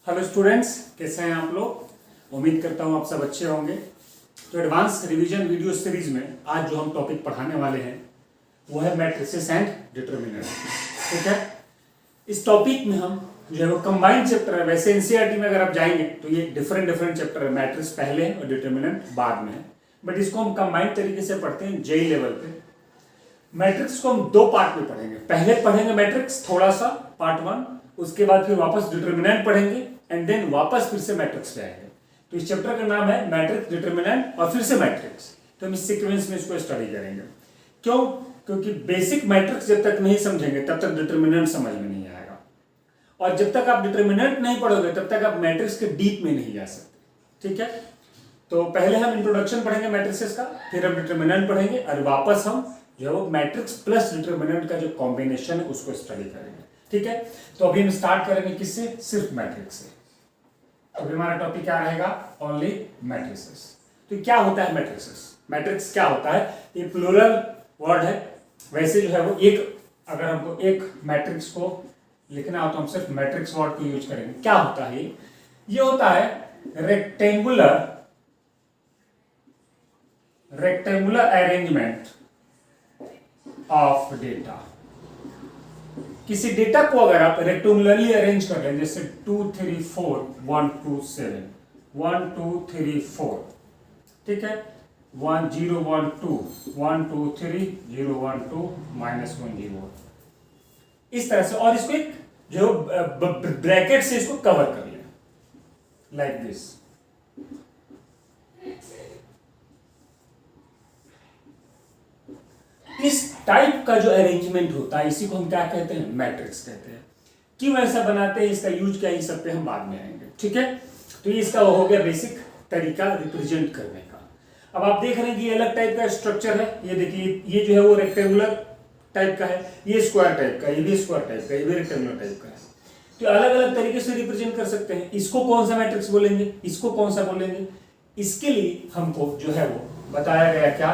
Hello students, कैसे हैं आप लोग। उम्मीद करता हूँ आप सब अच्छे होंगे। तो एडवांस रिवीजन वीडियो सीरीज में आज जो हम टॉपिक पढ़ाने वाले हैं वो है मैट्रिसेस एंड डिटरमिनेंट। ठीक है, इस टॉपिक में हम जो है वो कंबाइंड चैप्टर है। वैसे एनसीईआरटी में अगर आप जाएंगे तो ये डिफरेंट चैप्टर है, मैट्रिक्स पहले है और डिटरमिनेंट बाद में है, बट इसको हम कंबाइंड तरीके से पढ़ते हैं जेई लेवल पे। मैट्रिक्स को हम दो पार्ट में पढ़ेंगे। पहले पढ़ेंगे मैट्रिक्स थोड़ा सा पार्ट 1, उसके बाद फिर वापस डिटरमिनेंट पढ़ेंगे एंड देन वापस फिर से मैट्रिक्स पे आएंगे। तो इस चैप्टर का नाम है मैट्रिक्स, डिटरमिनेंट और फिर से मैट्रिक्स। तो हम इस सीक्वेंस में इसको स्टडी करेंगे। क्यों? क्योंकि बेसिक मैट्रिक्स जब तक नहीं समझेंगे तब तक डिटरमिनेंट समझ में नहीं आएगा, और जब तक आप डिटरमिनेंट नहीं पढ़ोगे तब तक आप मैट्रिक्स के डीप में नहीं जा सकते। ठीक है, तो पहले हम इंट्रोडक्शन पढ़ेंगे मैट्रिसेस का, फिर हम डिटरमिनेंट पढ़ेंगे और वापस हम जो है वो मैट्रिक्स प्लस डिटरमिनेंट का जो कॉम्बिनेशन है उसको स्टडी करेंगे। ठीक है, तो अभी हम स्टार्ट करेंगे किससे? सिर्फ मैट्रिक्स से। तो अभी हमारा टॉपिक क्या रहेगा? Only matrices. तो क्या होता है मैट्रिसेस? मैट्रिक्स क्या होता है? ये प्लूरल वर्ड है। वैसे जो है वो एक, अगर हमको एक मैट्रिक्स को लिखना हो तो हम सिर्फ मैट्रिक्स वर्ड को यूज करेंगे। क्या होता है ये होता है रेक्टेंगुलर अरेंजमेंट ऑफ डेटा। किसी डेटा को अगर आप रेक्टेंगुलरली अरेंज कर लें, जैसे 2 3 4 1 2 7 1 2 3 4, ठीक है, 1 0 1 2 1 2 3 0 1 2 -1 0, इस तरह से। और इसको एक जो ब्रैकेट से इसको कवर कर लें लाइक दिस। इस टाइप का जो अरेंजमेंट होता है इसी को हम क्या कहते हैं? मैट्रिक्स कहते हैं। क्यों ऐसा बनाते हैं, इसका यूज क्या है, इस सब पे हम बाद में आएंगे। ठीक है, तो ये इसका हो गया बेसिक तरीका रिप्रेजेंट करने का। अब आप देख रहे हैं कि ये अलग टाइप का स्ट्रक्चर है। ये देखिए, ये जो है वो रेक्टेंगुलर टाइप का है, ये स्क्वायर टाइप का, ये भी स्क्वायर टाइप का, ये भी रेक्टेंगुलर टाइप का है। तो अलग अलग तरीके से रिप्रेजेंट कर सकते हैं। इसको कौन सा मैट्रिक्स बोलेंगे, इसको कौन सा बोलेंगे, इसके लिए हमको जो है वो बताया गया क्या?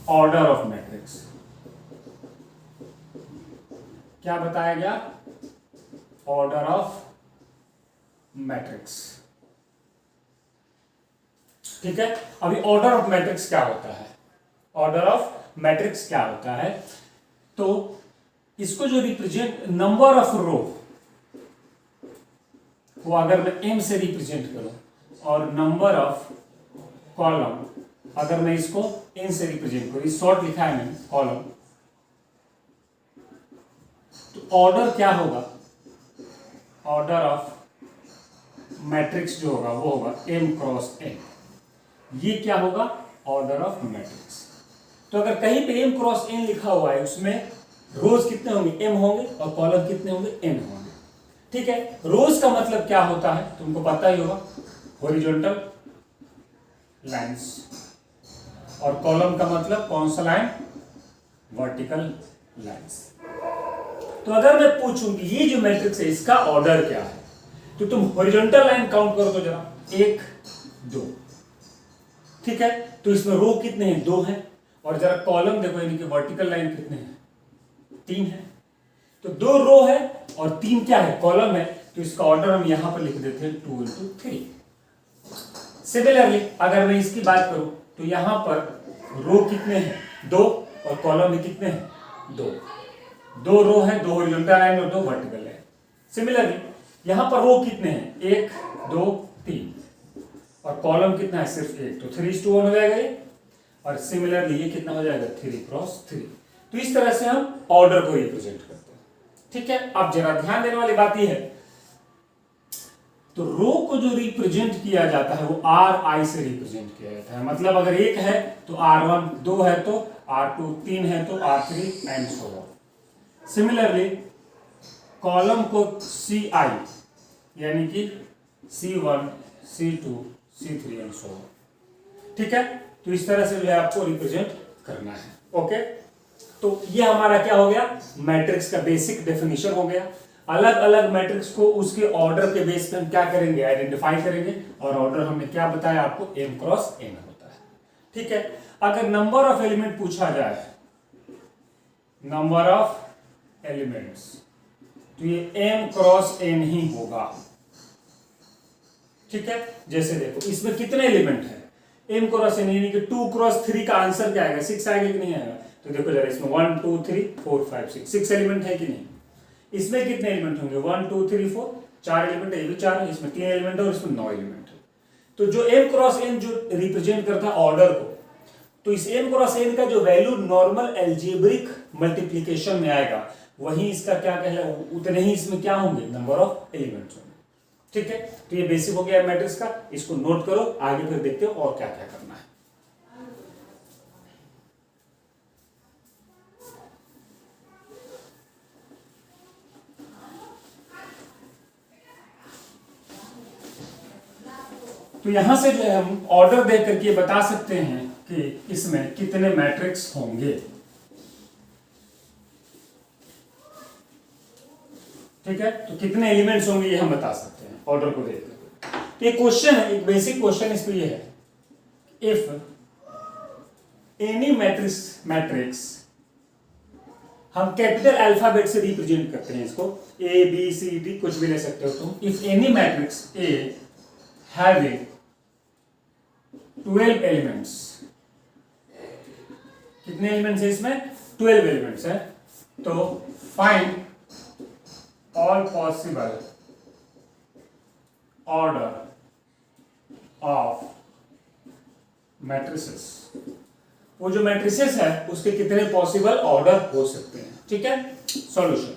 Order of matrix. क्या बताया गया? Order of matrix. ठीक है, अभी ऑर्डर ऑफ मैट्रिक्स क्या होता है? ऑर्डर ऑफ मैट्रिक्स क्या होता है? तो इसको जो रिप्रेजेंट, नंबर ऑफ रो को अगर मैं m से रिप्रेजेंट करूं और नंबर ऑफ कॉलम अगर मैं इसको n से रिप्रेजेंट करूं, शॉर्ट लिखा है मैंने कॉलम, तो ऑर्डर क्या होगा? ऑर्डर ऑफ मैट्रिक्स जो होगा वो होगा m क्रॉस n। ये क्या होगा? Order of matrix. तो अगर कहीं पे m क्रॉस n लिखा हुआ है, उसमें रोज कितने होंगे? m होंगे, और कॉलम कितने होंगे? n होंगे। ठीक है, रोज का मतलब क्या होता है तुमको पता ही होगा, हॉरिजॉन्टल लाइंस, और कॉलम का मतलब कौन सा लाइन? Vertical lines. तो अगर मैं पूछूं कि ये जो मैट्रिक्स है इसका ऑर्डर क्या है, तो तुम हॉरिजॉन्टल लाइन काउंट करो तो जरा, 1 2, ठीक है, तो इसमें रो कितने हैं? 2 हैं, और जरा कॉलम देखो, यानी कि वर्टिकल लाइन कितने हैं? 3 है। तो 2 रो है और 3 क्या है? कॉलम है। तो इसका ऑर्डर हम यहां पर लिख देते हैं 2 × 3। सिमिलरली अगर मैं इसकी बात करूं तो यहां पर रो कितने हैं? 2, और कॉलम में कितने हैं? 2 रो है, 2 हॉरिजॉन्टल लाइन और 2 वर्टिकल लाइन। सिमिलरली यहां पर रो कितने हैं? 1 2 3, और कॉलम कितना है? सिर्फ 1, तो 3:1 हो जाएगा ये। और सिमिलरली ये कितना हो जाएगा? 3 × 3। तो इस तरह से हम ऑर्डर को रिप्रेजेंट करते हैं। ठीक है, अब जरा ध्यान देने वाली बात यह है, तो रो को जो रिप्रेजेंट किया जाता है वो Ri से रिप्रेजेंट किया जाता है। मतलब अगर 1 है तो R1, 2 है तो R2, 3 है तो R3 and so on. Similarly column को Ci यानी कि C1 C2 C3 and so on. ठीक है, तो इस तरह से जो है आपको रिप्रेजेंट करना है। ओके, तो ये हमारा क्या हो गया? मैट्रिक्स का बेसिक डेफिनेशन हो गया। अलग अलग मैट्रिक्स को उसके ऑर्डर के बेस पे हम क्या करेंगे? आइडेंटिफाई करेंगे, और ऑर्डर हमने क्या बताया आपको? m क्रॉस n होता है। ठीक है, अगर नंबर ऑफ एलिमेंट पूछा जाए, नंबर ऑफ एलिमेंट्स, तो ये m क्रॉस n ही होगा। ठीक है, जैसे देखो इसमें कितने एलिमेंट है, m क्रॉस n यानी कि 2 क्रॉस 3 का आंसर क्या आएगा, 6 आएगा कि नहीं आएगा। तो देखो जरा इसमें 1 2 3 4 5 6 एलिमेंट है कि नहीं। इसमें कितने एलिमेंट होंगे, 1 2 3 4 4 एलिमेंट है, ये भी 4 है, इसमें 3 एलिमेंट है और इसमें 9 एलिमेंट है। तो जो m क्रॉस n जो रिप्रेजेंट करता है ऑर्डर को, तो इस m क्रॉस n का जो वैल्यू नॉर्मल एल्जेब्रिक मल्टीप्लिकेशन में आएगा, वही इसका क्या कहलाएगा, उतने ही इसमें क्या होंगे, नंबर ऑफ एलिमेंट्स होंगे। ठीक है, तो ये बेसिक हो गया मैट्रिक्स का, इसको नोट करो, आगे फिर देखते हो और क्या क्या करना है। तो यहां से जो है हम ऑर्डर देख करके बता सकते हैं कि इसमें कितने मैट्रिक्स होंगे। ठीक है, तो कितने एलिमेंट्स होंगे ये हम बता सकते हैं ऑर्डर को देख करके। तो एक क्वेश्चन है, एक बेसिक क्वेश्चन इस पे ये है, इफ एनी मैट्रिक्स हम कैपिटल अल्फाबेट से रिप्रेजेंट करते हैं इसको, ए बी सी डी कुछ भी ले सकते हो तुम। If any matrix A having 12 elements, कितने एलिमेंट्स है इसमें, 12 एलिमेंट्स है। तो find all possible order of matrices, वो जो मैट्रिसेस है उसके कितने पॉसिबल ऑर्डर हो सकते हैं। ठीक है, सॉल्यूशन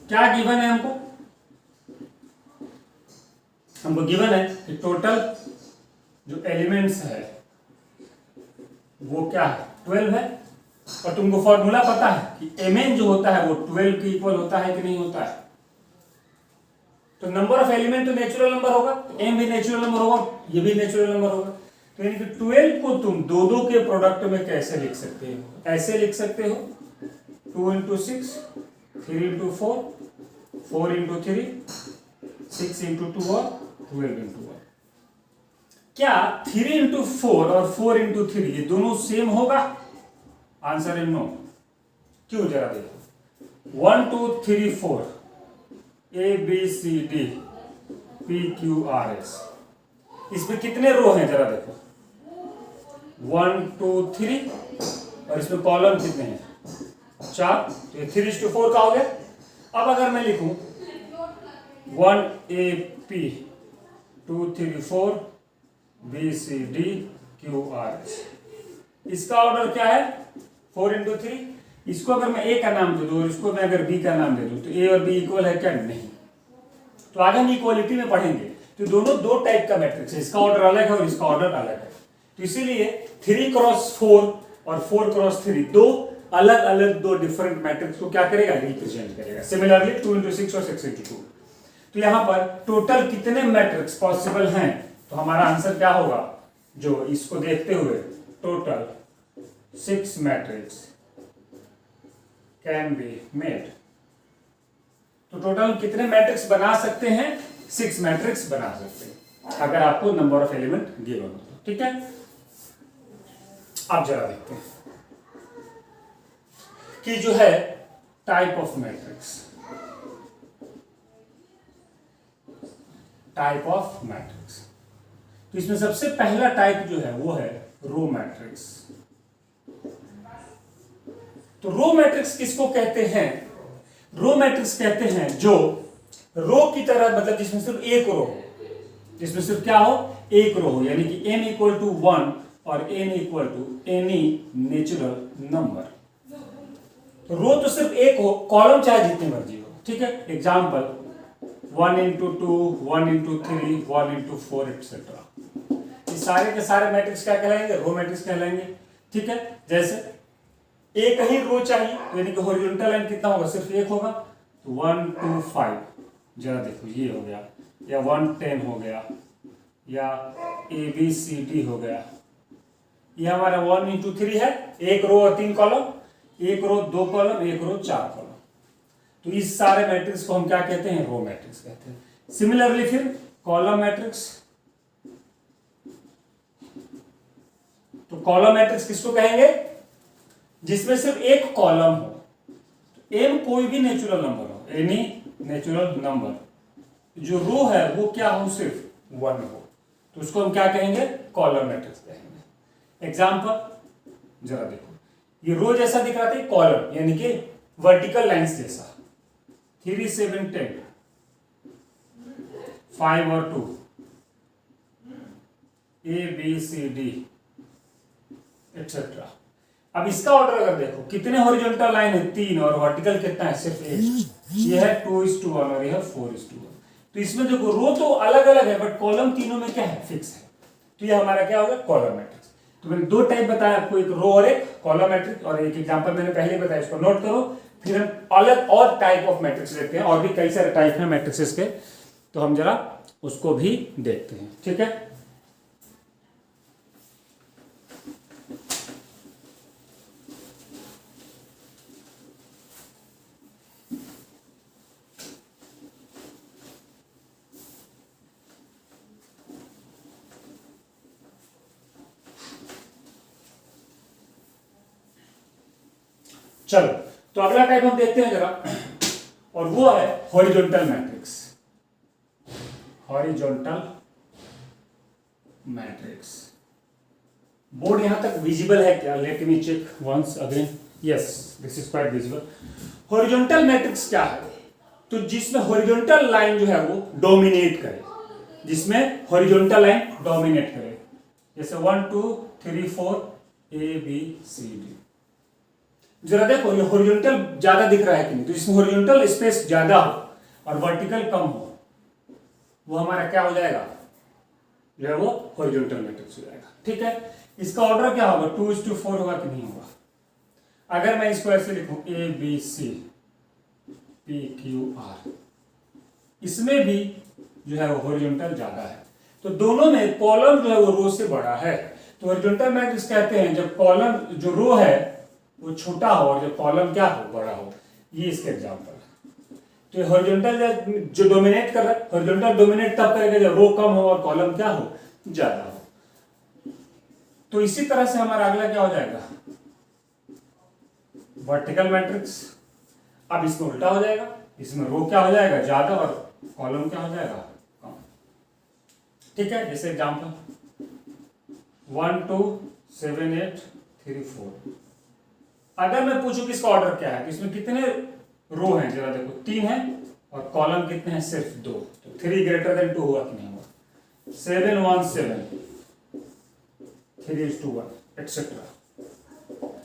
क्या गिवन है हमको गिवन है कि टोटल जो एलिमेंट्स है वो क्या है, 12 है, और तुमको फॉर्मूला पता है कि mn जो होता है वो 12 के इक्वल होता है कि नहीं होता है। तो नंबर ऑफ एलिमेंट तो नेचुरल नंबर होगा, तो m भी नेचुरल नंबर होगा, ये भी नेचुरल नंबर होगा। तो यानी कि 12 को तुम दो दो के प्रोडक्ट में कैसे लिख सकते हो, ऐसे लिख सकते हो 2 into 6 3 into 4 4 into 3 6 into 2 और 12 into 1। क्या 3 into 4 और 4 into 3 ये दोनों सेम होगा, आंसर है नो। क्यों, जरा देखो 1 2 3 4 A B C D P Q R S, इसमें कितने रो हैं जरा देखो, 1 2 3 और इसमें कॉलम कितने हैं, 4, तो ये 3:4 का हो गया। अब अगर मैं लिखूं 1 A P 2 3 4 B C D Q R S, इसका ऑर्डर क्या है 4 into 3। इसको अगर मैं ए का नाम दे दूं और इसको मैं अगर बी का नाम दे दूं तो ए और बी इक्वल है क्या, नहीं। तो आगे हम इक्वालिटी में पढ़ेंगे, तो दोनों दो टाइप का मैट्रिक्स है, इसका ऑर्डर अलग है और इसका ऑर्डर अलग है। तो इसीलिए 3 क्रॉस 4 और 4 क्रॉस 3 दो अलग अलग दो डिफरेंट मैट्रिक्स को क्या करेगा, रिप्रेजेंट करेगा। सिमिलरली 2 into 6 और 6 into 2। तो यहां पर टोटल कितने मैट्रिक्स पॉसिबल हैं, तो हमारा आंसर क्या होगा, जो इसको देखते हुए total 6 matrix can be made. तो टोटल कितने मैट्रिक्स बना सकते हैं, 6 मैट्रिक्स बना सकते हैं अगर आपको नंबर ऑफ एलिमेंट गिवन हो तो। ठीक है, अब जरा देखते हैं कि जो है type of matrix, type of matrix. तो इसमें सबसे पहला टाइप जो है वो है रो मैट्रिक्स। तो रो मैट्रिक्स किसको कहते हैं, रो मैट्रिक्स कहते हैं जो रो की तरह, मतलब जिसमें सिर्फ एक रो हो, जिसमें सिर्फ क्या हो, एक रो हो, यानी कि m equal to 1 और n equal to any natural number. तो रो तो सिर्फ एक हो, कॉलम चाहे जितने मर्जी हो। ठीक है, example 1 into 2 1 into 3 1 into 4 etc। ये सारे के सारे मैट्रिक्स क्या कहलाएंगे, रो मैट्रिक्स कहलाएंगे। ठीक है, जैसे एक ही रो चाहिए, यानी कि हॉरिजॉन्टल लाइन कितना होगा, सिर्फ एक होगा, तो 1 2 5, जरा देखो ये हो गया, या 1 10 हो गया, या ए बी सी डी हो गया। ये हमारा 1 into 3 है, एक रो और 3 कॉलम, एक रो 2 कॉलम, एक रो 4 कॉलम। तो इस सारे मैट्रिक्स को हम क्या कहते हैं, रो मैट्रिक्स कहते हैं। सिमिलरली फिर कॉलम मैट्रिक्स, तो कॉलम मैट्रिक्स किसको कहेंगे, जिसमें सिर्फ एक कॉलम हो, m कोई भी नेचुरल नंबर हो, एनी नेचुरल नंबर, जो रो है वो क्या हो, सिर्फ 1 हो तो उसको हम क्या कहेंगे, कॉलम मैट्रिक्स कहेंगे। एग्जाम्पल जरा देखो, ये रो जैसा दिख रहा था, कॉलम यानी कि वर्टिकल लाइंस जैसा, 3 7 10 5 और 2 A B C D etcetera. अब इसका ऑर्डर अगर देखो, कितने हॉरिजॉन्टल लाइन है, 3, और वर्टिकल कितना है, सिर्फ 1। ये है 2:1 और ये है 4:1। तो इसमें देखो रो तो अलग अलग है बट कॉलम तीनों में क्या है, फिक्स है। तो ये हमारा क्या होगा, कॉलम मैट्रिक्स। तो मैंने दो टाइप बताया आपको, एक रो और एक कॉलम मैट्रिक्स, और एक एग्जांपल मैंने पहले बताया, इसको नोट करो। फिर हम अलग और टाइप ऑफ मैट्रिक्स देखते हैं, और भी कई सारे टाइप हैं मैट्रिक्सेस के, तो हम जरा उसको भी देखते हैं, ठीक है। चलो, तो अगला टाइप हम देखते हैं जरा, और वो है horizontal matrix. Horizontal matrix, board यहां तक विजिबल है क्या, let me check once again, yes this is quite visible. Horizontal matrix क्या है, तो जिसमें हॉरिजॉन्टल लाइन जो है वो डोमिनेट करे, जिसमें हॉरिजॉन्टल लाइन डोमिनेट करे, जैसे 1 2 3 4 A B C D। जरा देखो ये हॉरिजॉन्टल ज्यादा दिख रहा है कि नहीं, तो इसमें हॉरिजॉन्टल स्पेस ज्यादा हो और वर्टिकल कम हो, वो हमारा क्या हो जाएगा, जो है वो हॉरिजॉन्टल मैट्रिक्स हो जाएगा, ठीक है। इसका ऑर्डर क्या होगा, 2:4 होगा कि नहीं होगा। अगर मैं इसको ऐसे लिखूं A B C P Q R, इसमें भी जो है वो हॉरिजॉन्टल ज्यादा है, तो दोनों में कॉलम जो है वो रो से बड़ा है। तो हॉरिजॉन्टल मैट्रिक्स कहते हैं जब कॉलम जो रो है वो छोटा हो और जब कॉलम क्या हो, बड़ा हो। ये इसके एग्जांपल है। तो हॉरिजॉन्टल जो डोमिनेट कर रहा है, हॉरिजॉन्टल डोमिनेट तब करेगा जब रो कम हो और कॉलम क्या हो, ज्यादा हो। तो इसी तरह से हमारा अगला क्या हो जाएगा, वर्टिकल मैट्रिक्स। अब इसमें उल्टा हो जाएगा, इसमें रो क्या हो जाएगा, ज्यादा, और कॉलम क्या हो जाएगा, कम, ठीक है। जैसे एग्जांपल 1 2 7 8 3 4। अगर मैं पूछूं कि इसका ऑर्डर क्या है, तो इसमें कितने रो हैं, जरा देखो 3 है, और कॉलम कितने हैं, सिर्फ 2। तो 3 ग्रेटर देन 2 हुआ कि नहीं हुआ, 7 1 7 3:1 एक्सेट्रा।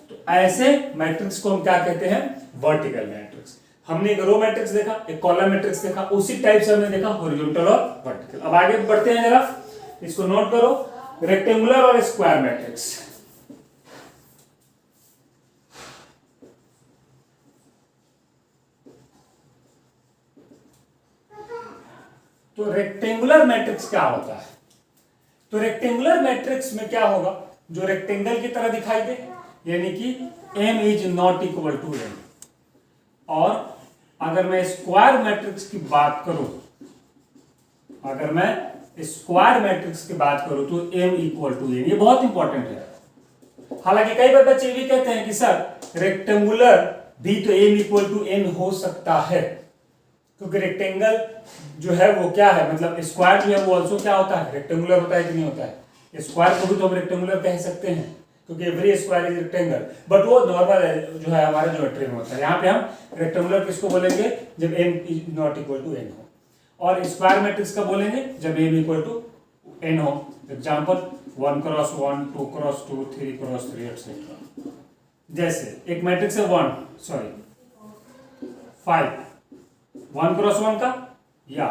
तो ऐसे मैट्रिक्स को हम क्या कहते हैं, वर्टिकल मैट्रिक्स। हमने एक रो मैट्रिक्स देखा, एक कॉलम मैट्रिक्स देखा, उसी टाइप से हमने देखा हॉरिजॉन्टल और वर्टिकल। अब आगे बढ़ते हैं, जरा इसको नोट करो, रेक्टेंगुलर और स्क्वायर मैट्रिक्स। तो रेक्टेंगुलर मैट्रिक्स क्या होता है, तो रेक्टेंगुलर मैट्रिक्स में क्या होगा, जो रेक्टेंगल की तरह दिखाई दे, यानी कि m is not equal to n। और अगर मैं स्क्वायर मैट्रिक्स की बात करूं, अगर मैं स्क्वायर मैट्रिक्स की बात करूं तो m इक्वल टू n। ये बहुत इंपॉर्टेंट है। हालांकि कई बार बच्चे भी कहते हैं कि सर रेक्टेंगुलर भी तो m इक्वल टू n हो सकता है, क्योंकि रेक्टेंगल जो है वो क्या है, मतलब स्क्वायर जो है वो ऑल्सो क्या होता है, रेक्टेंगुलर होता है कि नहीं होता है। स्क्वायर को भी तो हम रेक्टेंगुलर कह सकते हैं, क्योंकि every square is rectangle, but वो नॉर्मल जो है हमारा ज्योमेट्री में होता है। यहाँ पे हम रेक्टेंगुलर किसको बोलेंगे, जब m is not equal to n हो, और स्क्वायर मैट्रिक्स का बोलेंगे जब m इक्वल टू n हो। Example 1 cross 1 2 cross 2 3 cross 3 etcetera. जैसे एक मैट्रिक्स है 5 1 क्रॉस 1 का, या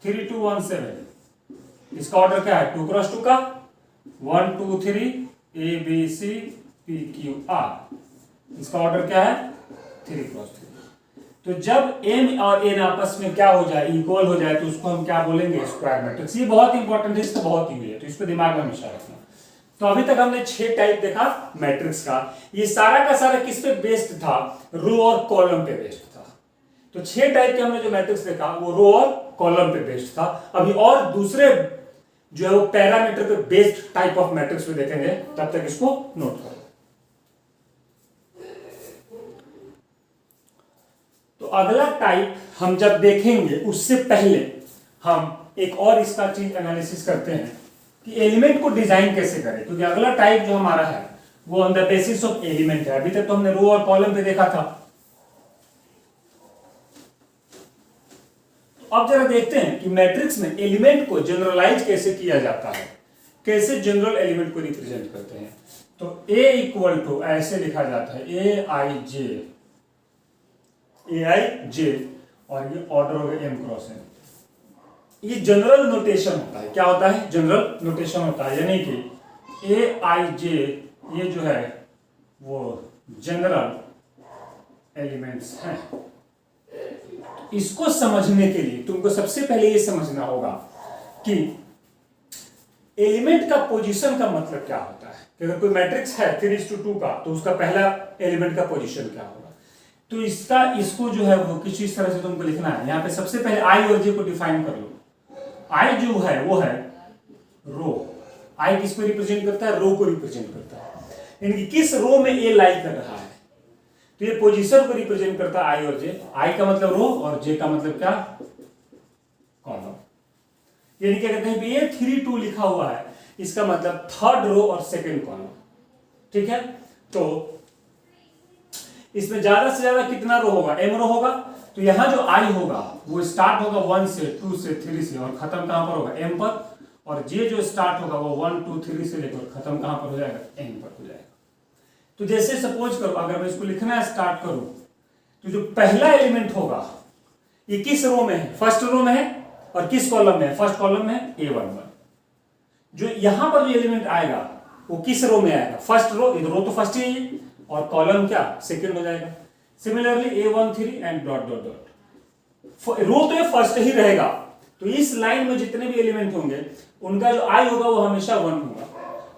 3 2 1 7, इसका ऑर्डर क्या है, 2 क्रॉस 2 का, 1 2 3 A B C P Q R, इसका ऑर्डर क्या है, 3 क्रॉस 3। तो जब m और n आपस में क्या हो जाए, इक्वल हो जाए, तो उसको हम क्या बोलेंगे, स्क्वायर मैट्रिक्स। ये बहुत इंपॉर्टेंट है, इसका बहुत यूज है, तो इसको दिमाग में हमेशा रखना। तो अभी तक हमने 6 टाइप देखा मैट्रिक्स का। ये सारा का सारा किस पे बेस्ड था, रो और कॉलम पे बेस्ड था। तो 6 टाइप के हमने जो मैट्रिक्स देखा वो रो और कॉलम पे बेस्ड था। अभी और दूसरे जो है वो पैरामीटर पे बेस्ड टाइप ऑफ मैट्रिक्स पे देखेंगे, तब तक इसको नोट करो। तो अगला टाइप हम जब देखेंगे उससे पहले हम एक और इसका चीज एनालिसिस करते हैं कि एलिमेंट को डिजाइन कैसे करें, क्योंकि अगला टाइप जो हमारा है वो on the basis of element है। अभी तक तो हमने रो और कॉलम पे देखा था। तो अब जरा देखते हैं कि मैट्रिक्स में एलिमेंट को जनरलाइज कैसे किया जाता है, कैसे जनरल एलिमेंट को रिप्रेजेंट करते हैं। तो A इक्वल टू ऐसे लिखा जाता है ए आई जे, और ये ऑर्डर हो गया m क्रॉस n। ये जनरल नोटेशन होता है। क्या होता है? जनरल नोटेशन होता है, यानी कि ए आई जे ये जो है वो जनरल एलिमेंट्स हैं। इसको समझने के लिए तुमको सबसे पहले ये समझना होगा कि एलिमेंट का पोजीशन का मतलब क्या होता है। कि अगर कोई मैट्रिक्स है 3:2 का, तो उसका पहला एलिमेंट का पोजीशन क्या होगा। तो इसको जो है वो किसी तरह से तुमको लिखना है। यहाँ पे सबसे पहले आई और जे को डिफाइन कर लो। आई जो है वो है रो। आई किसको रिप्रेजेंट करता है? रो को रिप्रेजेंट करता है। यानी कि किस रो में ए लाई कर रहा है, तो ये पोजीशन को रिप्रेजेंट करता है आई और जे। आई का मतलब रो और जे का मतलब क्या? कॉलम। यानी कि अगर कहीं पे ये 3:2 लिखा हुआ है, इसका मतलब थर्ड रो और सेकंड कॉलम। ठीक है, तो इसमें ज्यादा से ज्यादा कितना रो होगा? m रो होगा। तो यहां जो i होगा वो स्टार्ट होगा 1 से 2 से 3 से, और खत्म कहां पर होगा? m पर। और j जो स्टार्ट होगा वो 1 2 3 से लेकर खत्म कहां पर हो जाएगा? n पर हो जाएगा। तो जैसे सपोज करो अगर मैं इसको लिखना स्टार्ट करूं, तो जो पहला एलिमेंट होगा ये किस रो में है? फर्स्ट रो में है। और किस कॉलम में है? फर्स्ट कॉलम में है, A11। जो यहां पर जो एलिमेंट आएगा वो किस रो में आएगा? First row. रो तो फर्स्ट ही है, और कॉलम क्या? सेकंड हो जाएगा। Similarly A13 and dot dot dot. Row तो ये फर्स्ट ही रहेगा। तो इस लाइन में जितने भी एलिमेंट होंगे उनका जो आई होगा वो हमेशा 1 होगा।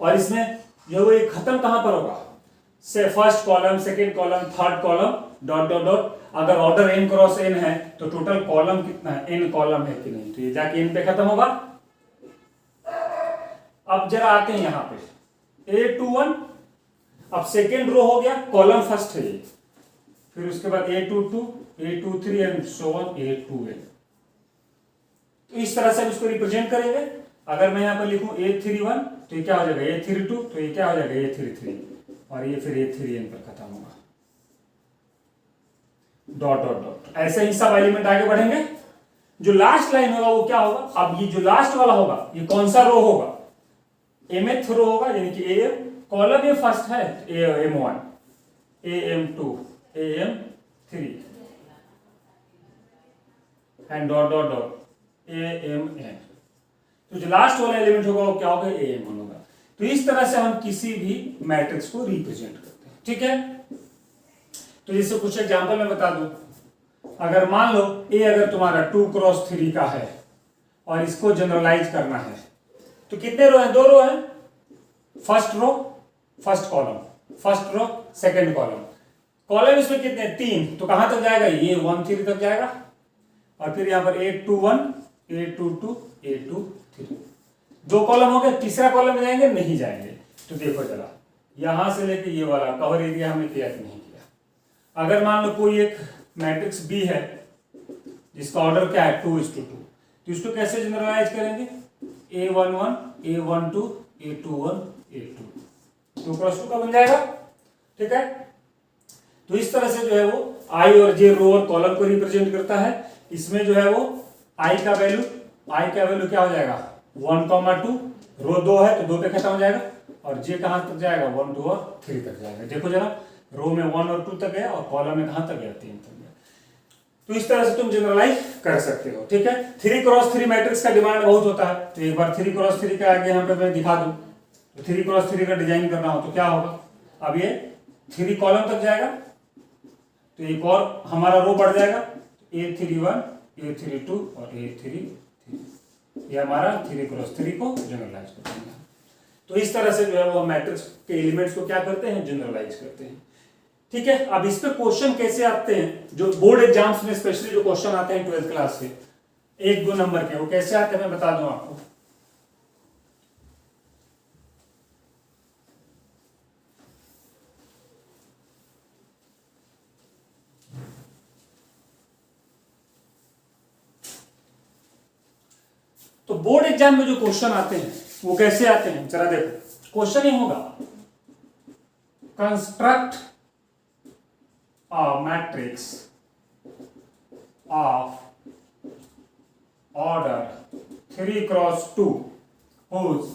और इसमें जो वो खत्म कहां पर होगा? से first column, second column, third column, dot dot dot. अगर ऑर्डर m क्रॉस n है तो टोटल कॉलम कितना है? n कॉलम है कि नहीं, तो ये जाके n पे खत्म होगा। अब जरा आते हैं यहां पे A21। अब सेकेंड रो हो गया, कॉलम फर्स्ट है ये। फिर उसके बाद A22, A23 and so on A2n। तो इस तरह से हम इसको रिप्रेजेंट करेंगे। अगर मैं यहां पर लिखूं A31 तो ये क्या हो जाएगा? A32, तो ये क्या हो जाएगा? A33, और ये फिर A3n पर खत्म होगा। Dot dot dot. ऐसे ही सब एलिमेंट आगे बढ़ेंगे। जो लास्ट लाइन होगा वो क्या होगा? अब ये जो लास्ट वाला होगा ये कौन सा रो होगा? mth रो होगा, यानी कि am। कॉलम ये फर्स्ट है, am1, am2, am3 and dot dot dot amn। तो जो लास्ट वाला एलिमेंट होगा वो क्या होगा? am1 होगा। तो इस तरह से हम किसी भी मैट्रिक्स को रिप्रेजेंट करते हैं। ठीक है, तो जैसे कुछ एग्जांपल मैं बता दूं। अगर मान लो ए अगर तुम्हारा 2x3 का है और इसको जनरलाइज करना है, तो कितने रो हैं? 2 रो हैं। First row, first column, first row, second column. Column इसमें कितने? 3। तो कहां तक जाएगा? ये 1 3 तक जाएगा। और फिर यहां पर A21, A22, A23। 2 कॉलम हो गए। तीसरा कॉलम में जाएंगे? नहीं जाएंगे। तो देखो जरा, यहां से लेके ये वाला कवर एरिया हमने किया कि नहीं किया। अगर मान लो कोई एक मैट्रिक्स B है जिसका ऑर्डर क्या है? 2:2, तो इसको कैसे जनरलाइज करेंगे? A11, A12, A21, A2, 2x2 का बन जाएगा। ठीक है, तो इस तरह से जो है वो I और J रो और कॉलम को रिप्रेजेंट करता है। इसमें जो है वो I का वैल्यू क्या हो जाएगा? 1, 2। रो 2 है तो 2 पे खत्म हो जाएगा। और J कहां तक जाएगा? 1, 2 और 3 तक जाएगा। देखो जरा, रो में 1 और 2 तक गया और कॉलम में कहां तक गया? 3 तक गया। तो इस तरह से तुम जनरलाइज कर सकते हो। ठीक है, 3x3 मैट्रिक्स का डिमांड बहुत होता है। तो एक बार 3x3 का आगे यहाँ पे मैं दिखा दूं। तो 3x3 का डिजाइन करना हो तो क्या होगा? अब ये 3 कॉलम तक जाएगा, तो एक और हमारा रो बढ़ जाएगा। A31, A32 और A33। ये हमारा 3x3 को जनरलाइज कर देंगे। तो इस तरह से जो है वो मैट्रिक्स के एलिमेंट्स को क्या करते हैं? जनरलाइज करते हैं। ठीक है, अब इस पे क्वेश्चन कैसे आते हैं? जो बोर्ड एग्जाम्स में स्पेशली जो क्वेश्चन आते हैं 12th क्लास के 1-2 नंबर के, वो कैसे आते हैं मैं बता दूं आपको। तो बोर्ड एग्जाम में जो क्वेश्चन आते हैं वो कैसे आते हैं जरा देखो। क्वेश्चन ही होगा construct a matrix of order 3x2 whose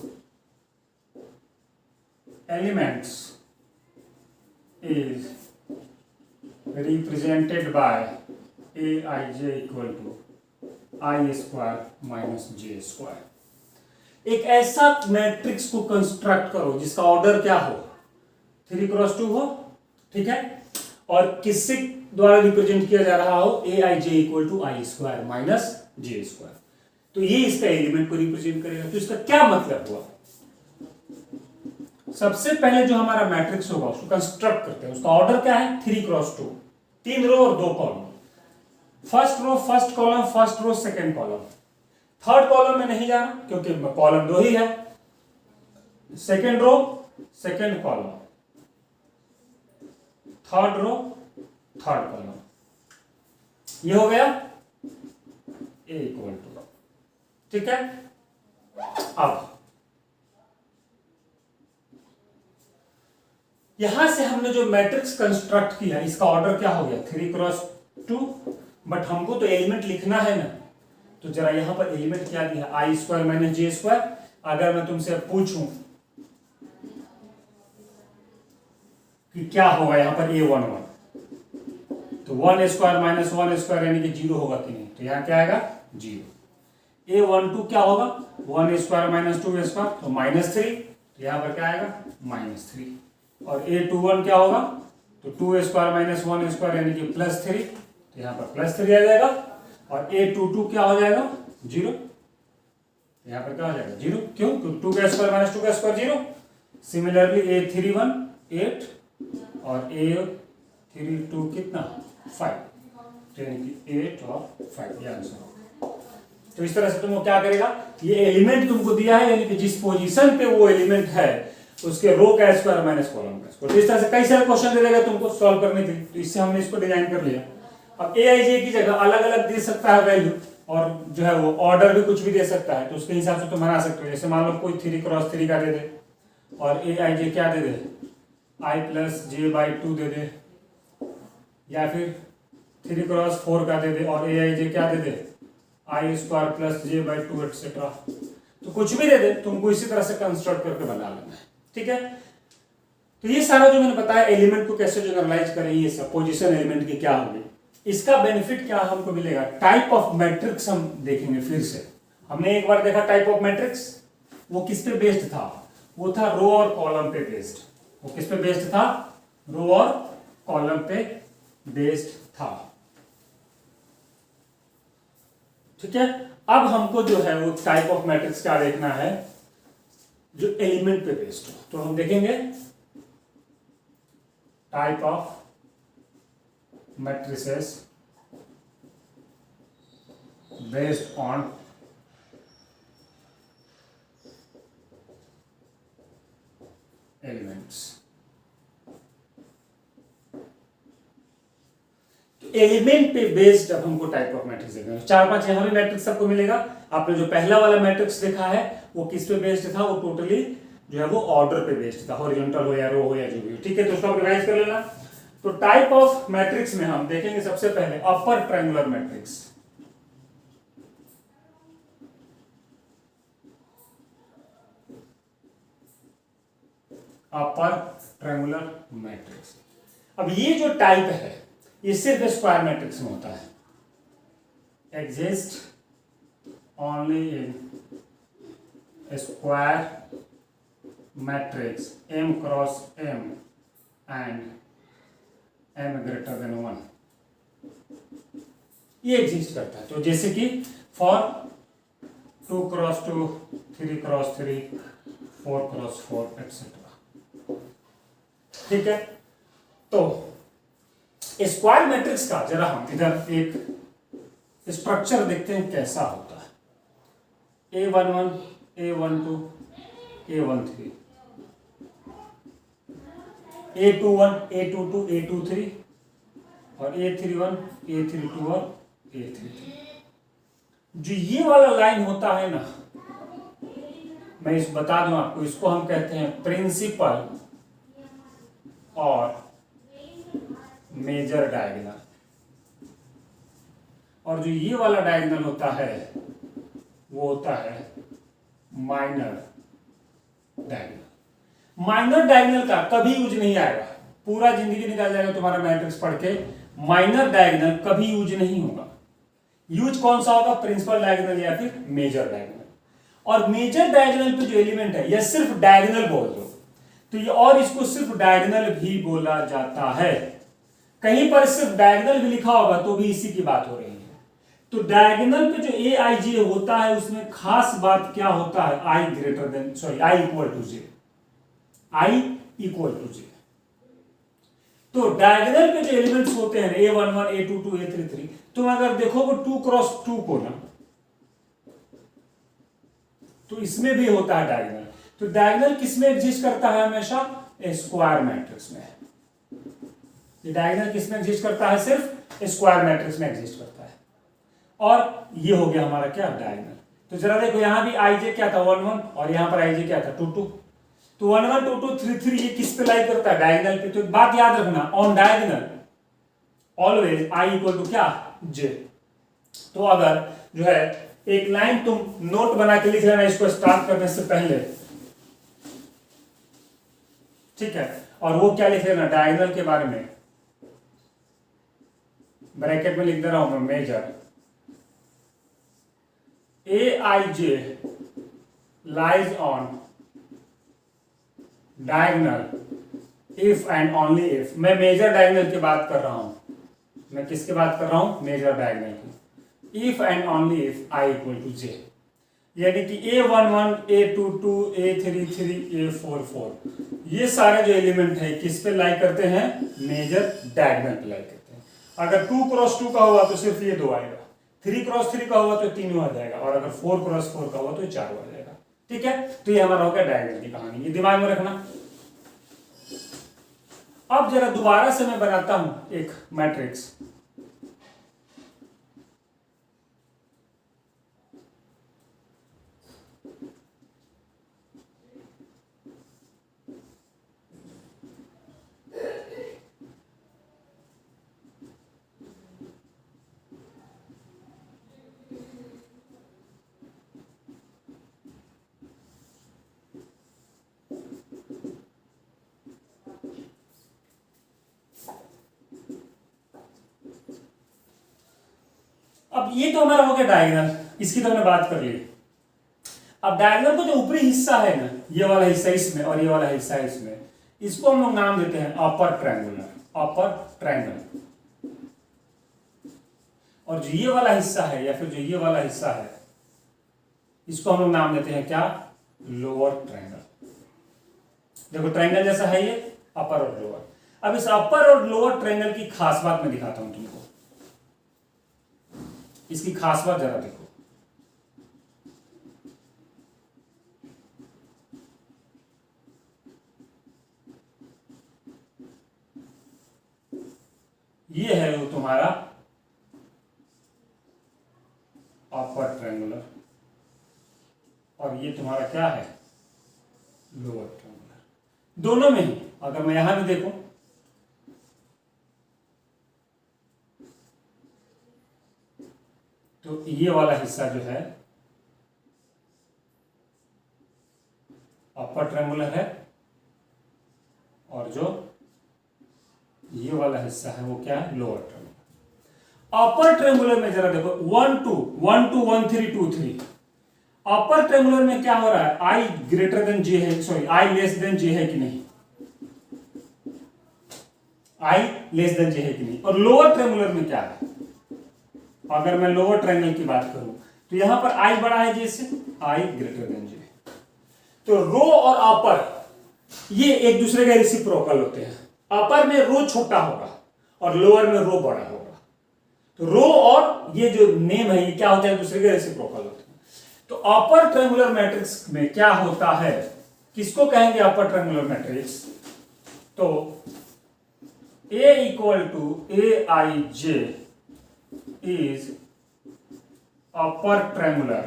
elements is represented by aij equal to I square minus j square। एक ऐसा मैट्रिक्स को कंस्ट्रक्ट करो जिसका ऑर्डर क्या हो 3x2 हो, ठीक है, और किससे द्वारा रिप्रेजेंट किया जा रहा हो A I J equal to I square minus J square. तो ये इसका एलिमेंट को रिप्रेजेंट करेगा। तो इसका क्या मतलब हुआ, सबसे पहले जो हमारा मैट्रिक्स होगा उसको कंस्ट्रक्ट करते हैं। उसका ऑर्डर क्या है 3x2, 3 रो और 2 column. First row first column, first row second column. Third column में नहीं जाना क्योंकि कॉलम 2 ही है। Second row second column, third row third column. ये हो गया ए इक्वल टू, ठीक है। अब यहां से हमने जो मैट्रिक्स कंस्ट्रक्ट किया इसका ऑर्डर क्या हो गया 3x2, बट हमको तो एलिमेंट लिखना है ना। तो जरा यहां पर एलिमेंट क्या दिया आई स्क्वायर माइनस जे स्क्वायर। अगर मैं तुमसे पूछूं कि क्या होगा यहां पर a11, तो 1 स्क्वायर माइनस 1 स्क्वायर यानी कि 0 होगा कि नहीं, तो यहां क्या आएगा 0। a12 क्या होगा 1 स्क्वायर माइनस 2 स्क्वायर तो -3, तो यहां पर क्या आएगा -3। और a21 क्या होगा तो 2 स्क्वायर माइनस 1 स्क्वायर यानी कि +3, तो यहां पर +3 आ जाएगा। और a22 क्या हो जाएगा 0, यहां पर क्या हो जाएगा 0। क्यों, क्योंकि 2 का स्क्वायर माइनस 2 का स्क्वायर 0। सिमिलरली a31 8 और a32 कितना 5, यानी कि 8 और 5 ये आंसर होगा। तो इस तरह से तुमको क्या करेगा, ये एलिमेंट तुमको दिया है यानी कि जिस पोजीशन पे वो एलिमेंट है उसके रो का स्क्वायर माइनस कॉलम का स्क्वायर। तो इस तरह से कई सारे क्वेश्चन दे देगा तुमको सॉल्व करने के लिए। तो इससे हमने इसको डिजाइन कर लिया। अब ए आई जे की जगह अलग अलग दे सकता है वैल्यू, और जो है वो ऑर्डर भी कुछ भी दे सकता है। तो उसके हिसाब से तुम बना सकते हो। जैसे मान लो कोई 3x3 का दे दे और ए आई जे क्या दे दे i+j/2 दे दे, या फिर 3x4 का दे दे और ए आई जे क्या दे दे i² + j/2 एक्सेट्रा। तो कुछ भी दे दे, तुमको इसी तरह से कंस्ट्रक्ट करके बना लेना है, ठीक है। तो ये सारा जो मैंने बताया एलिमेंट को कैसे जनरलाइज करें, ये सब पोजीशन एलिमेंट की क्या होगी, इसका बेनिफिट क्या हमको मिलेगा। टाइप ऑफ मैट्रिक्स हम देखेंगे फिर से। हमने एक बार देखा टाइप ऑफ मैट्रिक्स, वो किस पे बेस्ड था, वो था रो और कॉलम पे बेस्ड। वो किस पे बेस्ड था, रो और कॉलम पे बेस्ड था, ठीक है। अब हमको जो है वो टाइप ऑफ मैट्रिक्स क्या देखना है जो एलिमेंट पे बेस्ड हो। तो हम देखेंगे type of matrices based on elements. Element पे बेस्ड जब हमको टाइप ऑफ मैट्रिक्स देखना है, 4-5 यहां भी मैट्रिक्स सबको मिलेगा। आपने जो पहला वाला मैट्रिक्स देखा है वो किस पे बेस्ड था, वो टोटली जो है वो ऑर्डर पे बेस्ड था, हॉरिजॉन्टल हो या रो हो या जो भी हो, ठीक है। तो उसको रिवाइज कर लेना। तो टाइप ऑफ मैट्रिक्स में हम देखेंगे सबसे पहले अपर ट्रायंगुलर मैट्रिक्स। अपर ट्रायंगुलर मैट्रिक्स। अब ये जो टाइप है ये सिर्फ स्क्वायर मैट्रिक्स में होता है, exist only in square matrix m cross m and m greater than 1, ये एग्जिस्ट करता है। तो जैसे कि for 2x2 3x3 4x4 etcetera, ठीक है। तो स्क्वायर मैट्रिक्स का जरा हम इधर एक स्ट्रक्चर देखते हैं कैसा होता है। a11 a12 a13 a21 a22 a23 और a31 a32 और a33। जो ये वाला लाइन होता है ना, मैं इस बता दूं आपको, इसको हम कहते हैं प्रिंसिपल और मेजर डायगोनल। और जो ये वाला डायगोनल होता है वो होता है माइनर डायगोनल। माइनर डायगोनल का कभी यूज नहीं आएगा, पूरा जिंदगी निकाल जाएगा तुम्हारा मैट्रिक्स पढ़ के, माइनर डायगोनल कभी यूज नहीं होगा। यूज कौन सा होगा? प्रिंसिपल डायगोनल या फिर मेजर डायगोनल। और मेजर डायगोनल पे जो एलिमेंट है यह सिर्फ डायगोनल बोल दो तो ये, और इसको सिर्फ डायगोनल भी बोला जाता है। कहीं पर सिर्फ डायगोनल भी लिखा होगा तो भी इसी की बात हो रही है। तो डायगोनल पे जो ए आई जे होता है उसमें खास बात क्या होता है? I greater than, sorry, I equal to J, I equal to J. तो डायगोनल पे जो एलिमेंट्स होते हैं A11, A22, A33, तुम अगर देखोगे 2x2 को ना, तो इसमें भी होता है डायगोनल। तो डायगोनल किसमें एग्जिस्ट करता है? हमेशा स्क्वायर मैट्रिक्स में। ये डायगोनल किसमें एग्जिस्ट करता है? सिर्फ स्क्वायर मैट्रिक्स में एग्जिस्ट करता है। और ये हो गया हमारा क्या? डायगोनल। तो जरा देखो, यहां भी आई जे क्या था? 1 1, और यहां पर आई जे क्या था? 2 2। तो 1 1 2 2 3 3 ये किस पे लाई करता है? डायगोनल पे। तो बात याद रखना, on diagonal always i equal to क्या? जे। तो अगर जो है एक लाइन तुम नोट बना के लिख लेना इसको स्टार्ट करने से पहले, ठीक है? और वो क्या लिख लेना डायगोनल के बारे में, ब्रैकेट में लिख दे रहा हूं मैं, major a I j lies on diagonal if and only if. मैं मेजर डायगोनल की बात कर रहा हूं, मैं किसकी बात कर रहा हूं? मेजर डायगोनल की। If and only if I equal to J, यानी कि A11, A22, A33, A44 ये सारे जो एलिमेंट है किस पे लाई करते हैं? मेजर डायगोनल पे लाई करते हैं। अगर 2x2 का होगा तो सिर्फ ये 2 आएगा, 3x3 का होगा तो 3 आ जाएगा, और अगर 4x4 का होगा तो 4 आ जाएगा। ठीक है? तो ये हमारा हो गया डायगोनल की कहानी, ये दिमाग में रखना। अब जरा दोबारा से मैं बनाता हूं एक मैट्रिक्स। अब ये तो हमारा हो गया डायगोनल, इसकी तो हमने बात कर ली। अब डायगोनल को जो ऊपरी हिस्सा है ना, ये वाला हिस्सा इसमें और ये वाला हिस्सा इसमें, इसको हम लोग नाम देते हैं अपर ट्रायंगुलर, अपर ट्रायंगल। और जो ये वाला हिस्सा है या फिर जो ये वाला हिस्सा है इसको हम लोग नाम देते हैं क्या? Lower triangle. देखो ट्रायंगल जैसा है ये, अपर और लोअर। अब इस अपर और लोअर ट्रायंगल की खास बात मैं दिखाता हूं तुमको, इसकी खास बात जरा देखो। ये है वो तुम्हारा अपर ट्रायंगुलर, और ये तुम्हारा क्या है? Lower triangular. दोनों में ही अगर मैं यहां भी देखूं तो ये वाला हिस्सा जो है अपर ट्रायंगुलर है, और जो ये वाला हिस्सा है वो क्या है? Lower triangular. अपर ट्रायंगुलर में जरा देखो 1 2 1 2 1 3 2 3। अपर ट्रायंगुलर में क्या हो रहा है? आई ग्रेटर देन जे है, सॉरी आई लेस देन जे है कि नहीं? आई लेस देन जे है कि नहीं? और लोअर ट्रायंगुलर में क्या है? अगर मैं लोअर ट्रायंगल की बात करूं तो यहां पर आई बड़ा है जे से, आई ग्रेटर देन जे। तो रो और अपर ये एक दूसरे के रेसिप्रोकल होते हैं। अपर में रो छोटा होगा और लोअर में रो बड़ा होगा। तो रो और ये जो नेम है ये क्या होते हैं? दूसरे के रेसिप्रोकल होते हैं। तो अपर ट्रायंगुलर मैट्रिक्स में क्या होता है? किसको कहेंगे अपर ट्रायंगुलर मैट्रिक्स? तो A equal to a I j is upper triangular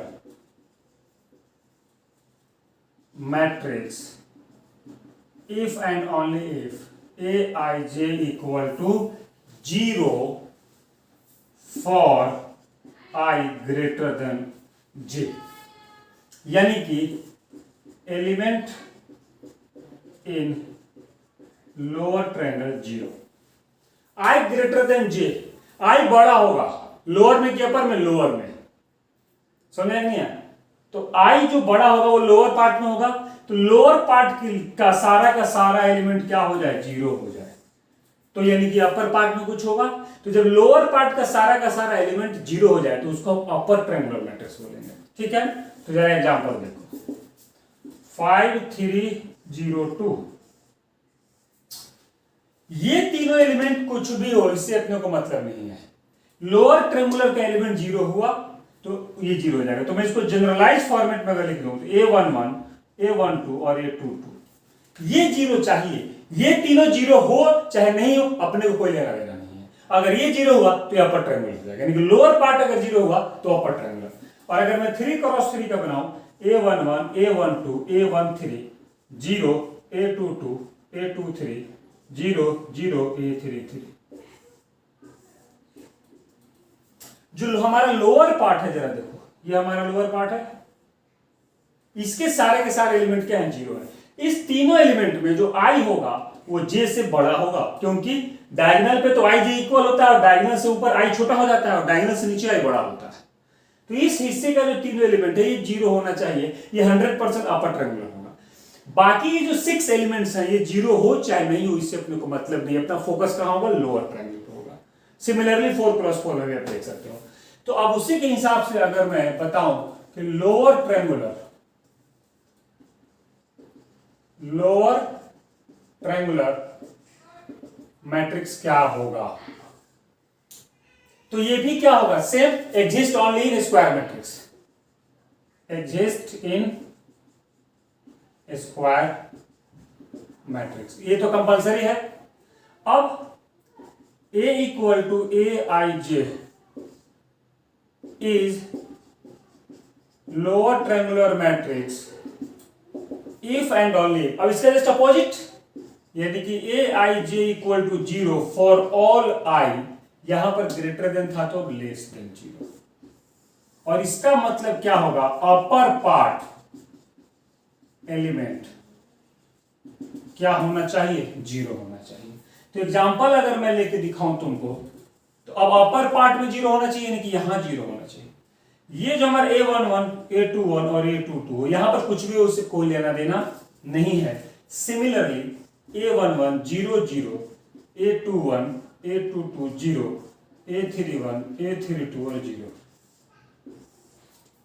matrix if and only if Aij equal to 0 for I greater than j, यानी कि element in lower triangle 0, I greater than j, I बड़ा होगा lower में कि अपर में, lower में, समझ नहीं है? तो I जो बड़ा होगा वो लोअर पार्ट में होगा, तो लोअर पार्ट का सारा एलिमेंट क्या हो जाए, 0 हो जाए। तो यानी कि अपर पार्ट में कुछ होगा, तो जब लोअर पार्ट का सारा एलिमेंट 0 हो जाए तो उसको हम अपर ट्रायंगुलर मैट्रिक्स बोलेंगे। ठीक है, तो जरा एग्जांपल देखो, 5 3 0 2, ये तीनों एलिमेंट कुछ भी हो इससे अपने को मतलब नहीं है। लोअर ट्रायंगुलर का एलिमेंट 0 हुआ तो ये 0 हो जाएगा। तो मैं इसको जनरलाइज फॉर्मेट में अगर लिख दूं तो A11 A12 और A22 ये 0 चाहिए। ये तीनों 0 हो चाहे नहीं हो अपने को कोई लेना देना नहीं है। अगर ये 0 हुआ तो ये अपर ट्रायंगुलर हो जाएगा, यानी कि लोअर पार्ट अगर 0 हुआ तो अपर ट्रायंगुलर। और अगर मैं 3 क्रॉस 3 का बनाऊं, A11 A12 A13 0 A22 A23 0 0 A33, जो हमारा लोअर पार्ट है, जरा देखो ये हमारा लोअर पार्ट है, इसके सारे के सारे एलिमेंट क्या है, 0 है। इस तीनों एलिमेंट में जो I होगा वो J से बड़ा होगा, क्योंकि डायगोनल पे तो I J इक्वल होता है और डायगोनल से ऊपर I छोटा हो जाता है और डायगोनल से नीचे I बड़ा होता है। तो इस हिस्से का जो तीनों एलिमेंट है ये 0 होना चाहिए, ये 100% अपर ट्रायंगुलर होगा। बाकी ये जो 6 एलिमेंट्स हैं ये 0 हो चाहे नहीं हो इससे अपने को मतलब नहीं, अपना फोकस कहां होगा, लोअर ट्रायंगल पे होगा। सिमिलरली 4 क्रॉस 4 में भी आप देख सकते हो। तो अब उसी के हिसाब से अगर मैं बताऊं कि लोअर ट्रायंगुलर मैट्रिक्स क्या होगा, तो ये भी क्या होगा, same, exist only in square matrix, exist in square matrix, ये तो कंपलसरी है। अब A equal to Aij is lower triangular matrix if and only, अब इसका जस्ट अपोजिट, यदि कि Aij equal to 0 for all I, यहां पर ग्रेटर देन था तो लेस देन 0। और इसका मतलब क्या होगा, अपर पार्ट एलिमेंट क्या होना चाहिए, 0 होना चाहिए। तो एग्जांपल अगर मैं लेके दिखाऊं तुमको, तो अब अपर पार्ट में 0 होना चाहिए, यानी कि यहां 0 होना चाहिए। ये जो हमारा A11 A21 और A22 यहां पर कुछ भी उससे कोई लेना देना नहीं है। Similarly A11 0 0 A21 A22 0 A31 A32 और 0,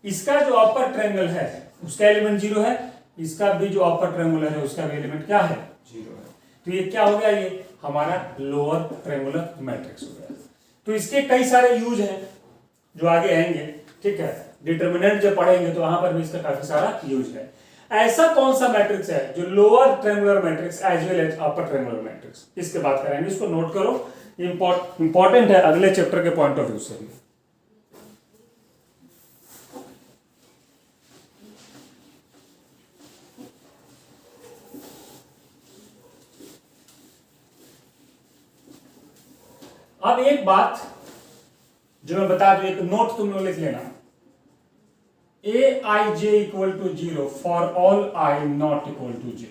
इसका जो अपर ट्रायंगल है उसका एलिमेंट 0 है, इसका भी जो अपर ट्रायंगुलर है उसका भी एलिमेंट क्या है, 0 है। तो ये क्या हो गया, ये हमारा लोअर ट्रायंगुलर मैट्रिक्स हो गया। तो इसके कई सारे यूज हैं जो आगे आएंगे, ठीक है, डिटरमिनेंट जब पढ़ेंगे तो वहां पर भी इसका काफी सारा यूज है। ऐसा कौन सा मैट्रिक्स है जो lower triangular matrix as well as upper triangular matrix, इसके बात करेंगे, इसको नोट करो, इंपॉर्टेंट है अगले चैप्टर के पॉइंट ऑफ व्यू से भी। अब एक बात जो मैं बता दूं, एक नोट तुम लोग लिख लेना, Aij equal to 0 for all I not equal to j,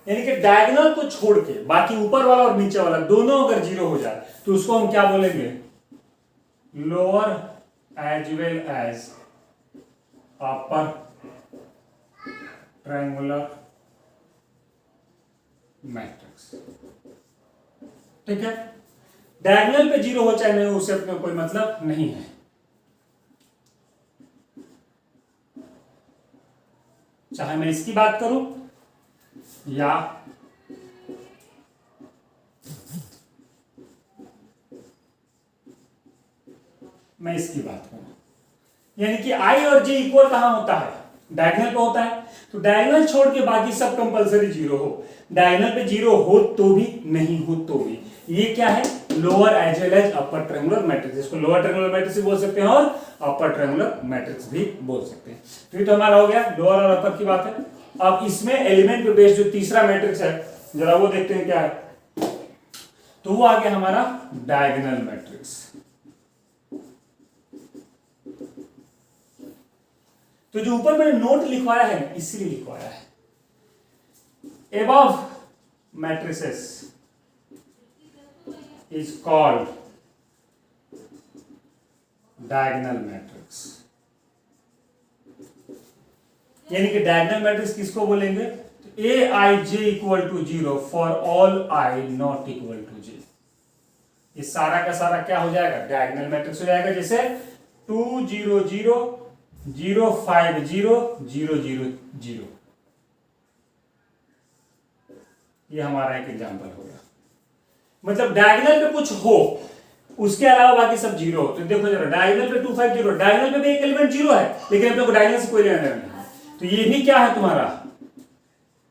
यानी कि डायगोनल को छोड़ के बाकी ऊपर वाला और नीचे वाला दोनों अगर 0 हो जाए तो उसको हम क्या बोलेंगे, lower as well as upper triangular matrix. ठीक है, डायगोनल पे 0 हो चाहे नहीं हो उससे अपने कोई मतलब नहीं है। चाहे मैं इसकी बात करूं या मैं इसकी बात करूं, यानी कि I और J इक्वल कहां होता है, डायगोनल पे होता है। तो डायगोनल छोड़ के बाकी सब कंपलसरी 0 हो, डायगोनल पे 0 हो तो भी नहीं हो तो भी, ये क्या है, lower as well as upper triangular matrix, इसको लोअर ट्रायंगुलर मैट्रिक्स भी बोल सकते हैं और अपर ट्रायंगुलर मैट्रिक्स भी बोल सकते हैं। तो ये तो हमारा हो गया लोअर और अपर की बात है। अब इसमें एलिमेंट पे बेस्ड जो तीसरा मैट्रिक्स है जरा वो देखते हैं क्या है। तो वो आ गया हमारा डायगोनल मैट्रिक्स। तो जो ऊपर मैंने नोट लिखवाया है इसलिए लिखवाया है, above matrices is called diagonal matrix। यानी कि डायगोनल मैट्रिक्स किसको बोलेंगे? A I J equal to 0 for all I not equal to J. ये सारा का सारा क्या हो जाएगा? डायगोनल मैट्रिक्स हो जाएगा। जैसे 2 0 0 0 5 0 0 0 0, ये हमारा एक एग्जांपल हो गया। मतलब डायगोनल पे कुछ हो उसके अलावा बाकी सब जीरो हो। तो देखो जरा, डायगोनल पे 2 5 0, डायगोनल पे भी एक एलिमेंट जीरो है लेकिन अपने को डायगोनल से कोई लेना देना नहीं। तो ये भी क्या है तुम्हारा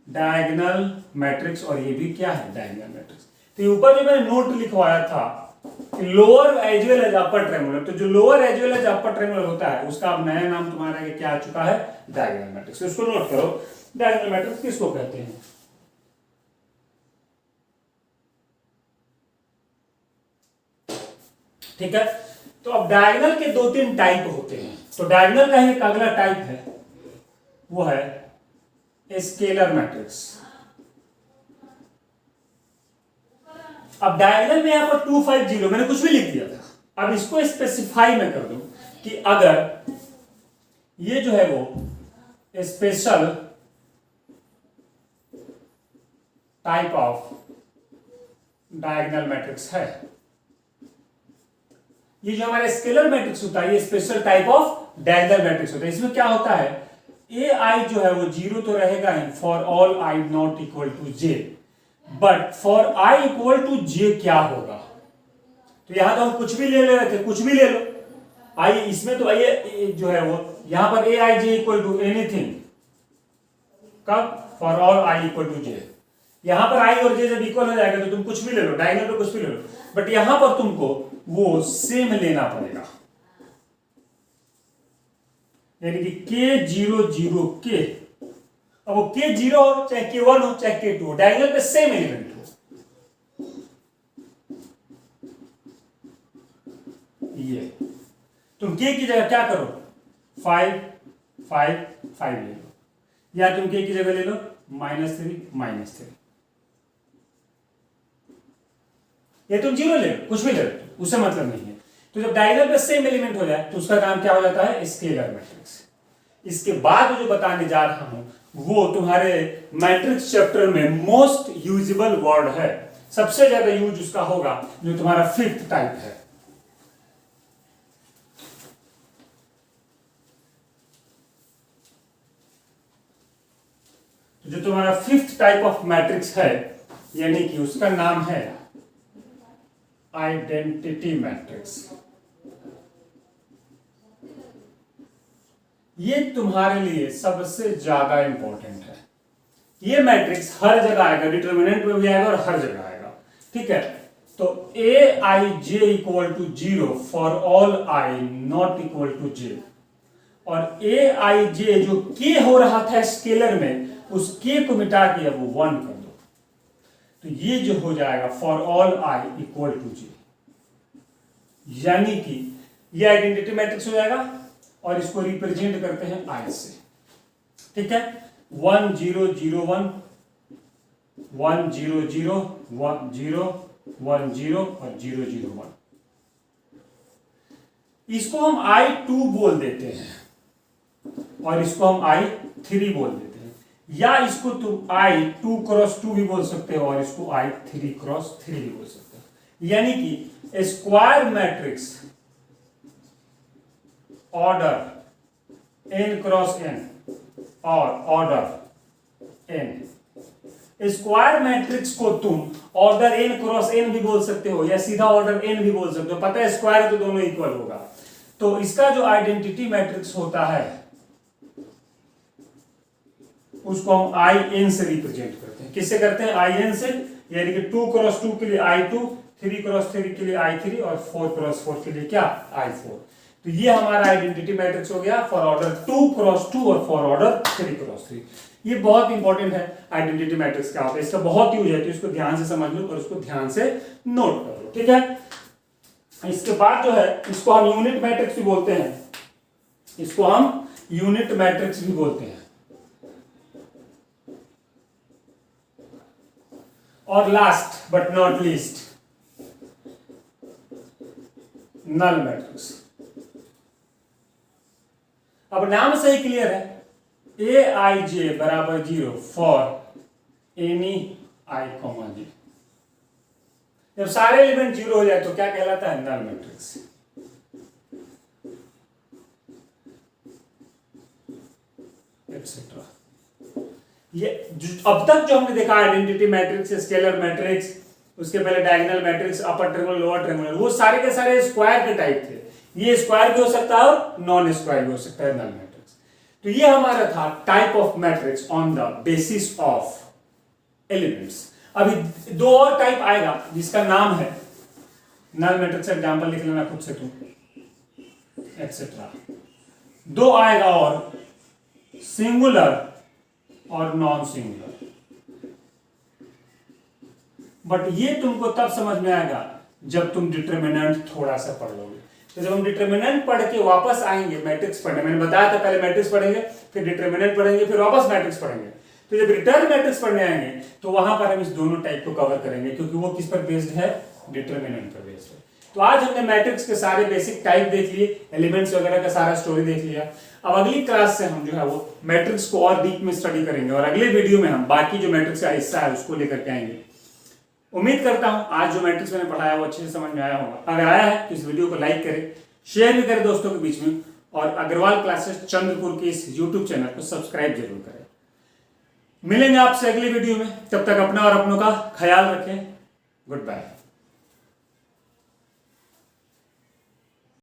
डायगोनल मैट्रिक्स और ये भी क्या है डायगोनल मैट्रिक्स। तो ये ऊपर जो मैंने नोट लिखवाया था lower as well as upper triangular, तो जो lower as well as upper triangular होता है उसका अब नया नाम तुम्हारा क्या आ चुका है? Diagonal matrix. इसको नोट करो, डायगोनल मैट्रिक्स किसको कहते हैं? ठीक है। तो अब डायगोनल के 2-3 टाइप होते हैं। तो डायगोनल का एक अगला टाइप है वो है स्केलर मैट्रिक्स। अब डायगोनल में यहां पर 2 5 0 मैंने कुछ भी लिख दिया था, अब इसको स्पेसिफाई मैं कर दूं कि अगर ये जो है वो special type of diagonal matrix है, ये जो हमारा स्केलर मैट्रिक्स होता है ये special type of diagonal matrix होता है। इसमें क्या होता है? ए आई जो है वो 0 तो रहेगा ही for all I not equal to J, but for I equal to J क्या होगा? तो यहां तो हम कुछ भी ले रहे थे, कुछ भी ले लो आई, इसमें तो ये जो है वो यहां पर A I J equal to anything, कब? For all I equal to J. यहां पर आई और जे जब इक्वल हो जाएगा तो तुम कुछ भी ले लो, डायगोनल पे कुछ भी ले लो, बट यहां पर तुमको वो सेम लेना पड़ेगा। यानी कि के 0 0 के, अब वो के 0 हो चाहे के 1 हो चाहे के 2 हो, डायगोनल पे सेम एलिमेंट हो। ये तुम के की जगह क्या करो? 5 5 5 ले लो, या तुम के की जगह ले लो -3 -3, ये तुम 0 ले लो, कुछ भी ले लो, उससे मतलब नहीं है। तो जब डायगोनल पे सेम एलिमेंट हो जाए तो उसका नाम क्या हो जाता है? Scalar matrix. इसके बाद जो बताने जा रहा हूं वो तुम्हारे मैट्रिक्स चैप्टर में मोस्ट यूजेबल वर्ड है, सबसे ज्यादा यूज उसका होगा, जो तुम्हारा 5th टाइप है। तो जो तुम्हारा 5th टाइप ऑफ मैट्रिक्स है यानी कि उसका नाम है आइडेंटिटी मैट्रिक्स। ये तुम्हारे लिए सबसे ज्यादा इंपॉर्टेंट है। ये मैट्रिक्स हर जगह आएगा, डिटर्मिनेंट में भी आएगा और हर जगह आएगा। ठीक है। तो A I J equal to 0 for all I not equal to J, और ए आई जे जो के हो रहा था स्केलर में उस के को मिटा के अब 1 कर दो, तो ये जो हो जाएगा for all I equal to J, यानी कि ये आइडेंटिटी मैट्रिक्स हो जाएगा और इसको रिप्रेजेंट करते हैं आई से। ठीक है। 1 0 0 1 1 0 0 1 0 1 0 और 0 0 1, इसको हम I2 बोल देते हैं और इसको हम I3 बोल देते हैं, या इसको तुम I2 क्रॉस 2 भी बोल सकते हो और इसको I3 क्रॉस 3 भी बोल सकते हो। यानी कि square matrix order n cross n और ऑर्डर n, स्क्वायर मैट्रिक्स को तुम ऑर्डर n क्रॉस n भी बोल सकते हो या सीधा ऑर्डर n भी बोल सकते हो। पता है स्क्वायर है तो दोनों इक्वल होगा। तो इसका जो आइडेंटिटी मैट्रिक्स होता है उसको हम in से रिप्रेजेंट करते हैं। किससे करते हैं? in से, यानी कि 2 क्रॉस 2 के लिए I2, 3x3 के लिए I3 और 4x4 के लिए क्या I4। तो ये हमारा आइडेंटिटी मैट्रिक्स हो गया फॉर ऑर्डर 2x2 और फॉर ऑर्डर 3x3। ये बहुत इंपॉर्टेंट है आइडेंटिटी मैट्रिक्स क्या होता है, इसका बहुत यूज है, तो इसको ध्यान से समझ लो और इसको ध्यान से नोट कर लो, ठीक है। इसके बाद जो है इसको हम यूनिट मैट्रिक्स भी बोलते हैं, इसको हम यूनिट मैट्रिक्स भी बोलते हैं। और last but not least null matrix. अब नाम से ही क्लियर है, ए आई जे बराबर 0 फॉर एनी आई कॉमा जे। जब सारे एलिमेंट 0 हो जाए तो क्या कहलाता है, नल मैट्रिक्स। एक्सेट्रा। ये अब तक जो हमने देखा आइडेंटिटी मैट्रिक्स, स्केलर मैट्रिक्स, उसके पहले diagonal matrix, upper triangular lower triangular, वो सारे के सारे स्क्वायर के टाइप थे। ये स्क्वायर भी हो सकता है और नॉन स्क्वायर भी हो सकता है, नल मैट्रिक्स। तो ये हमारा था type of matrix on the basis of elements. अभी दो और टाइप आएगा जिसका नाम है नल मैट्रिक्स, एग्जांपल लिख लेना खुद से तुम, एक्सेट्रा। दो आएगा और सिंगुलर और नॉन सिंगुलर। बट ये तुमको तब समझ में आएगा जब तुम डिटरमिनेंट थोड़ा सा पढ़ लोगे। तो जब हम डिटरमिनेंट पढ़ के वापस आएंगे मैट्रिक्स पढ़ने, मैंने बताया था पहले मैट्रिक्स पढ़ेंगे, फिर डिटरमिनेंट पढ़ेंगे, फिर वापस मैट्रिक्स पढ़ेंगे। तो जब रिटर्न मैट्रिक्स पढ़ने आएंगे तो वहां पर हम इस दोनों टाइप को कवर करेंगे, क्योंकि वो किस पर बेस्ड है, डिटरमिनेंट पर बेस्ड है। तो आज हमने मैट्रिक्स के सारे बेसिक टाइप देख लिए, एलिमेंट्स वगैरह का सारा स्टोरी देख लिया। अब अगली क्लास से हम जो है वो मैट्रिक्स को और डीप में स्टडी करेंगे और अगले वीडियो में हम बाकी जो मैट्रिक्स का हिस्सा है उसको लेकर के आएंगे। उम्मीद करता हूं आज जो मैट्रिक्स मैंने पढ़ाया वो अच्छे से समझ में आया होगा। अगर आया है तो इस वीडियो को लाइक करें, शेयर भी करें दोस्तों के बीच में, और अग्रवाल क्लासेस चंद्रपुर के इस यूट्यूब चैनल को सब्सक्राइब जरूर करें। मिलेंगे आपसे अगली वीडियो में, तब तक अपना और अपनों का ख्याल रखें। Good bye.